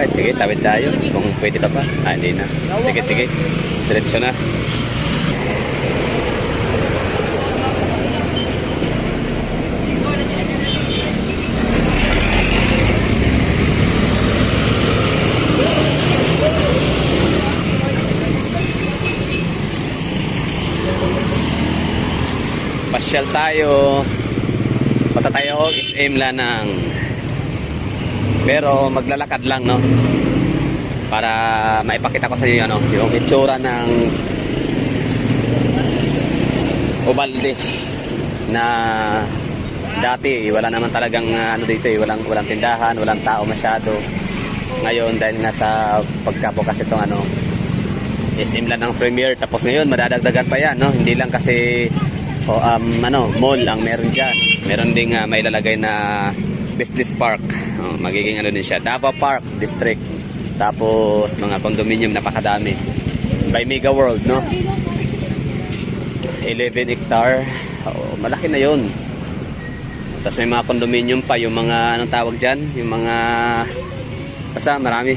Alright, sige, tawid tayo. Kung pwede pa pa. Ah, hindi na. Sige, sige. Diretso na. Pasyal tayo. Punta tayo SM Lanang. Pero maglalakad lang, no? Para maipakita ko sa inyo, ano, yung itsura ng Ubalde na dati wala naman talagang ano dito eh, walang tindahan, walang tao masyado. Ngayon dahil nga sa pagkabukas itong ano SM Lanang Premier, tapos ngayon madadagdagan pa yan, no? Hindi lang kasi mall ang meron dyan. Meron ding mailalagay na business park. Magiging ano din siya, Davao Park District. Tapos mga condominium, napakadami. By Mega World, no? 11 hectare. Malaki na yun. Tapos may mga condominium pa, yung mga anong tawag dyan, yung mga basta marami.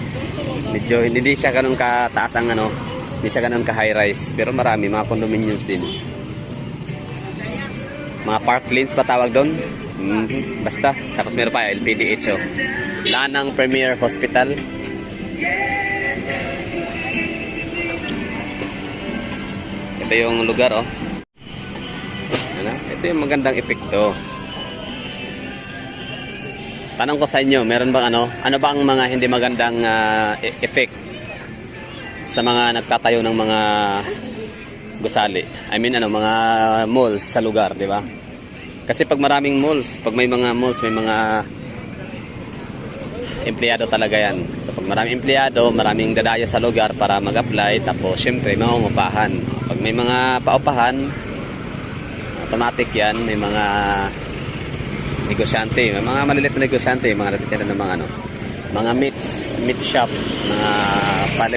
Medyo hindi siya ganun kataas ang ano, hindi siya ganun ka high rise, pero marami mga condominiums din. Mga park lanes ba tawag doon? Basta. Tapos meron pa LPDH, oh. Lanang Premier Hospital. Ito yung lugar, oh. Ano? Ito yung magandang epekto. Tanong ko sa inyo, meron bang ano bang mga hindi magandang effect sa mga nagtatayo ng mga gusali? I mean mga malls sa lugar, di ba? Kasi pag maraming malls, pag may mga malls, may mga empleyado talaga yan. So pag maraming empleyado, maraming dadaya sa lugar para mag-apply, tapos syempre mangungupahan. Pag may mga paupahan, automatic yan, may mga negosyante, may mga maliliit na negosyante, mga natitinda ng mga mga meat shop, mga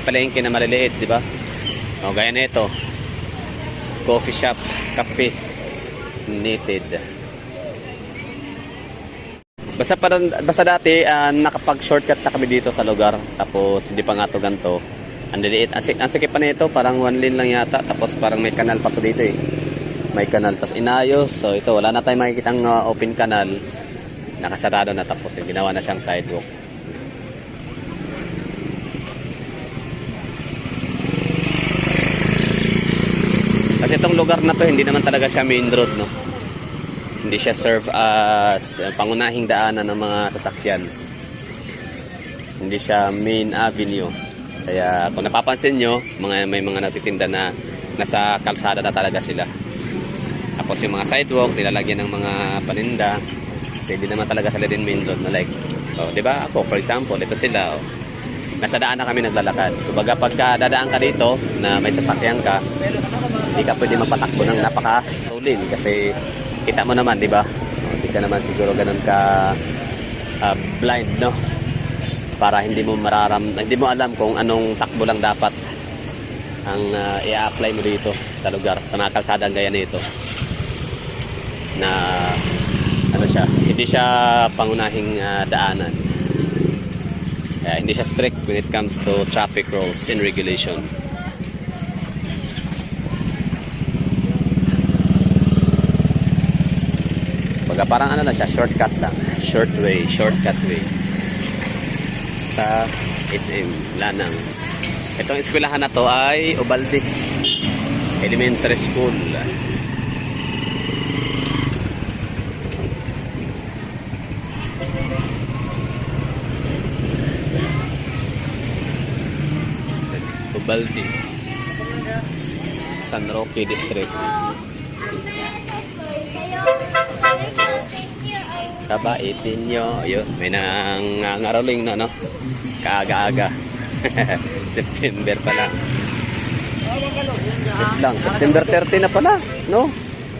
palengke na maliliit, di ba? O gaya nito, coffee shop, kape, knitted. Basta dati nakapag-shortcut na kami dito sa lugar, tapos hindi pa nga to ganito. Ang liliit, ang sikip pa nito, parang one lane lang yata, tapos parang may kanal pa to dito eh. May kanal, tapos inayos. So ito, wala na tayong makikitang open kanal, nakasarado na, tapos ginawa na siyang sidewalk. Kasi itong lugar na to, hindi naman talaga siya main road, no? Hindi siya serve as pangunahing daanan ng mga sasakyan. Hindi siya main avenue. Kaya kung napapansin nyo, may mga natitinda na nasa kalsada na talaga sila. Tapos yung mga sidewalk, nilalagyan ng mga paninda. Kasi hindi naman talaga sila din main road na like. So, di ba? Ako, for example, ito sila. Oh. Nasa daan na kami naglalakad. Kumbaga, pagka dadaan ka dito na may sasakyan ka, hindi ka pwede mapatakbo ng napaka-rolling kasi kita mo naman, di ba? Hindi ka naman siguro ganun ka blind, no? Para hindi mo alam kung anong takbo lang dapat ang i-apply mo dito sa lugar, sa mga kalsadang gaya nito. Na ano siya, hindi siya pangunahing daanan. Hindi siya strict when it comes to traffic rules and regulation. Parang ano na siya, shortcut lang. Shortcut way sa SM Lanang. Itong eskwelahan na to ay Ubalde Elementary School. Ubalde San Roque District. Kabaitin nyo. Ayun, may nangangaroling na, no? Kaaga-aga. September pala. Wait lang, September 30 na pala, no?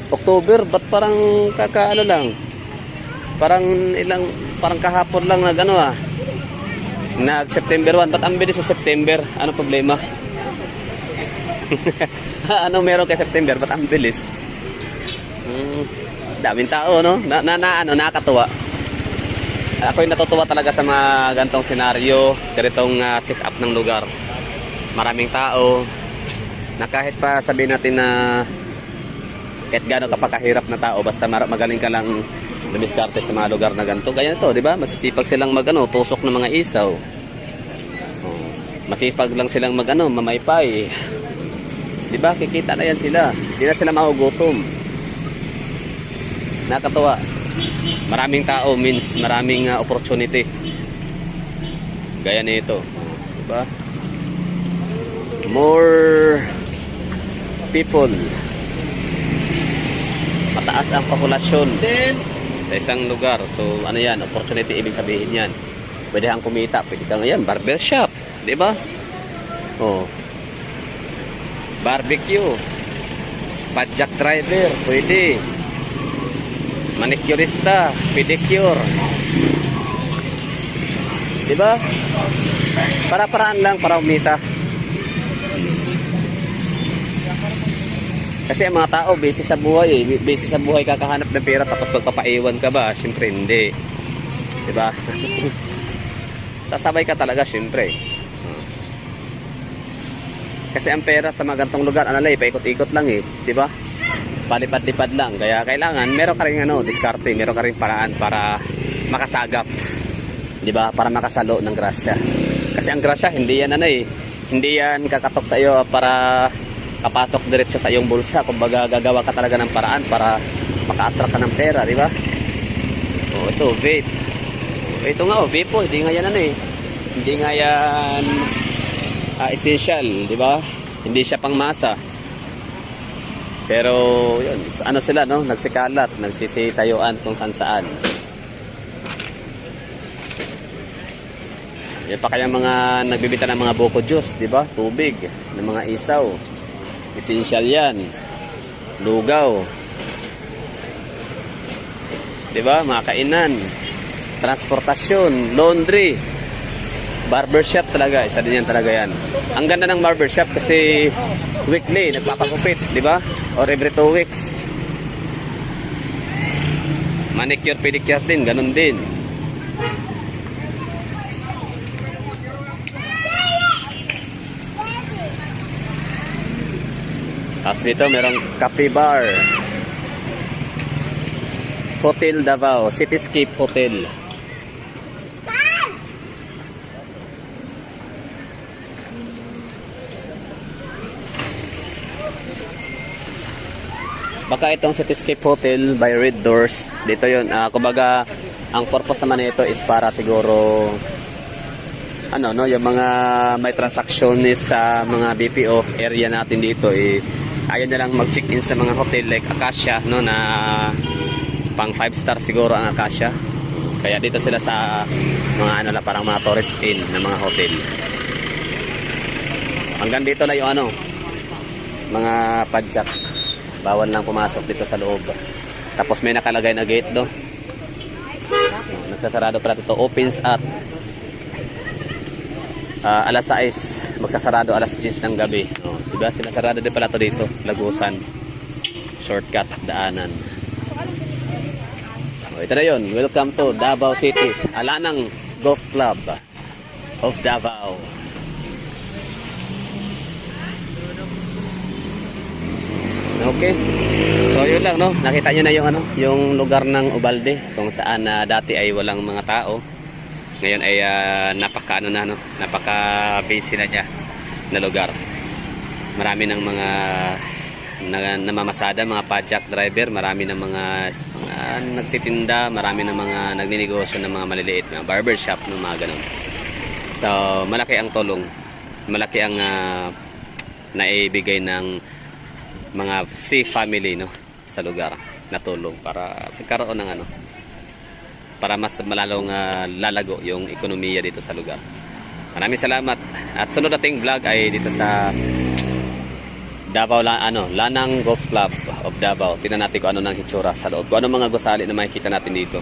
October, ba't parang kakaano lang? Parang kahapon lang nag-September 1. Ba't ang bilis sa September? Ano problema? Ano meron kay September? Ba't ang bilis? Daming tao, no? Nakakatuwa. Ako'y natutuwa talaga sa mga gantong senaryo, ganitong set up ng lugar. Maraming tao na kahit pa sabihin natin na kahit gano'n kapakahirap na tao, basta magaling ka lang lumiskarte sa mga lugar na ganito. Ganyan ito, di ba? Masisipag silang tusok ng mga isaw. Oh, masipag lang silang mamaypay. Di ba? Kikita na yan sila. Di na sila mahugutom. Nakakatuwa. Maraming tao means maraming opportunity. Gaya nito. Di ba? More people. Mataas ang populasyon sa isang lugar. So, ano yan? Opportunity, ibig sabihin yan. Pwede kang kumita. Pwede kang, ayan, barbershop. Di ba? Oh. Barbecue. Pajak driver. Pwede. Manicurista. Pedicure. Di ba? Para-paraan lang para umita. Kasi ang mga tao, busy sa buhay eh. Busy sa buhay, kakahanap ng pera tapos magpapaiwan ka ba? Siyempre hindi. Diba? Sasabay ka talaga, siyempre. Kasi ang pera sa mga gantong lugar, paikot-ikot lang eh. Diba? Palipad-lipad lang. Kaya kailangan, meron ka rin diskarte. Meron ka rin paraan para makasagap. Diba? Para makasalo ng grasya. Kasi ang grasya, hindi yan hindi yan kakatok sa iyo para kapasok diretso sa iyong bulsa. Kumbaga gagawa ka talaga ng paraan para maka-attract ka ng pera, di ba? Oh, ito vape. Ito nga vape po, hindi nga yan hindi nga yan essential, di ba? Hindi siya pangmasa. Pero yun, sila nagsikalat, nagsisitayuan kung saan. Yan pa kaya mga nagbibita ng mga buko juice, di ba? Tubig, ng mga isaw. Essential yan. Lugaw. Diba? Mga kainan. Transportasyon. Laundry. Barbershop talaga. Isa din yan talaga yan. Ang ganda ng barbershop kasi weekly nagpapagupit. Diba? Or every 2 weeks. Manicure, pedicure din. Ganun din. Tapos dito merong cafe bar. Hotel Davao, Cityscape Hotel. Baka itong Cityscape Hotel by Red Doors. Dito yun. Kumbaga, ang purpose naman nito is para siguro yung mga may transactionist sa mga BPO area natin dito ayaw na lang mag-check-in sa mga hotel like Acacia na pang 5 star siguro ang Acacia. Kaya dito sila sa mga parang mga tourist inn na mga hotel. Hanggang dito na yung mga padjak. Bawal lang pumasok dito sa loob. Tapos may nakalagay na gate nagsasarado pala ito. Opens at alas 6, magsasarado alas 10 ng gabi. Diba? Sinasarado din pala ito dito. Lagusan. Shortcut, daanan. Ito na yun. Welcome to Davao City. Alanang Golf Club of Davao. Okay. So yun lang Nakita nyo na yung lugar ng Ubalde kung saan dati ay walang mga tao. Ngayon ay napaka busy na niya na lugar. Marami ng mga namamasada, mga pajak driver, marami ng mga nagtitinda, marami ng mga nagninegosyo ng mga maliliit, mga barbershop, mga ganun. So, malaki ang tulong. Malaki ang naibigay ng mga family sa lugar na tulong para magkaroon ng para mas malalong lalago yung ekonomiya dito sa lugar. Maraming salamat. At sunod nating vlog ay dito sa Davao Lanang Golf Club of Davao. Tingnan natin kung ano nang hitsura sa loob. Kung ano mga gusali na makikita natin dito.